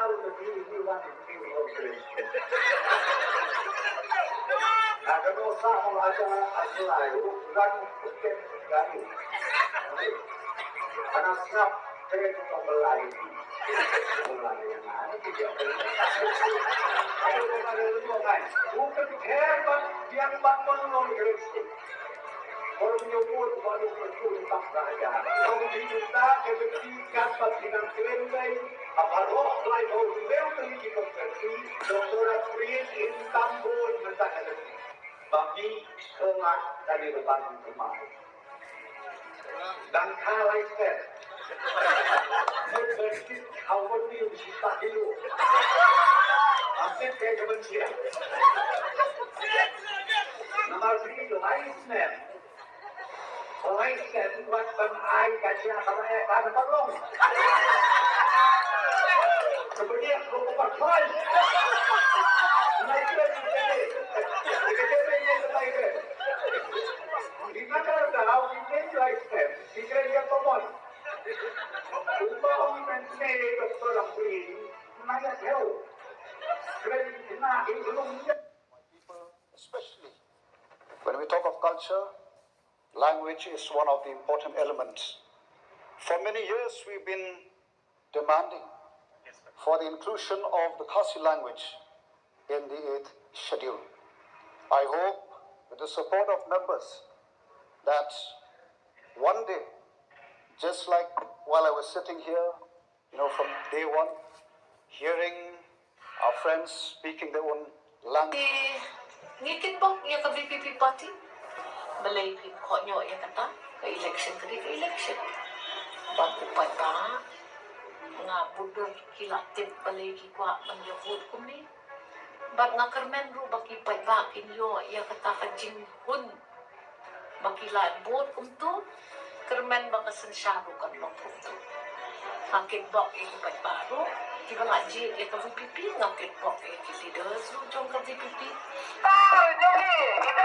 baru berdiri wangi ini. Ada dosa ada asalayu dan bukan kami. Anak snap saya juga melari yang mana tidak boleh. Ayo kemarin lu kan, bukan hebat yang bangun lagi. Kalau menyebut baru bersumpah saja. Kalau diminta kebetulan dengan kelendai, apa roh lain orang memiliki konversi, doktorat pria Istanbul mentahkan bagi sekolah dari berbagai termasuk. Dan kalau itu, berarti awal dia bisa hidup. Hampir kayak kebencian. Nomor 3 lainnya. Lainnya buat penai kajian sama ada perlu. Kemudian kelompok lain. Naik lagi jadi. Kemudian naik lagi. Di mana tahu ini lainnya. Jika dia pemon. Upah menteri doktor Amri. Mana tahu. Especially when we talk of culture, language is one of the important elements. For many years, we've been demanding for the inclusion of the Khasi language in the 8th schedule. I hope, with the support of members, that one day, just like while I was sitting here, from day one, hearing our friends speaking their own language. Ngikin po, iya ka VPP party. Balay ko nyo, iya kata, ka-election ka ka-election. Bago pa ta, nga budur kilatip balay kikwa mangyakod kumi. Bag nga karmen ro, baki paybakin yo, iya kata ka jinghun. Bakilaan buot kumto, karmen baka sansyado kan bang kumto. Angkit bak iya paybaru, Kita ngaji, ya ke VPP, ngakit bok, ya ke leaders, lu jom ke VPP. Jadi, kita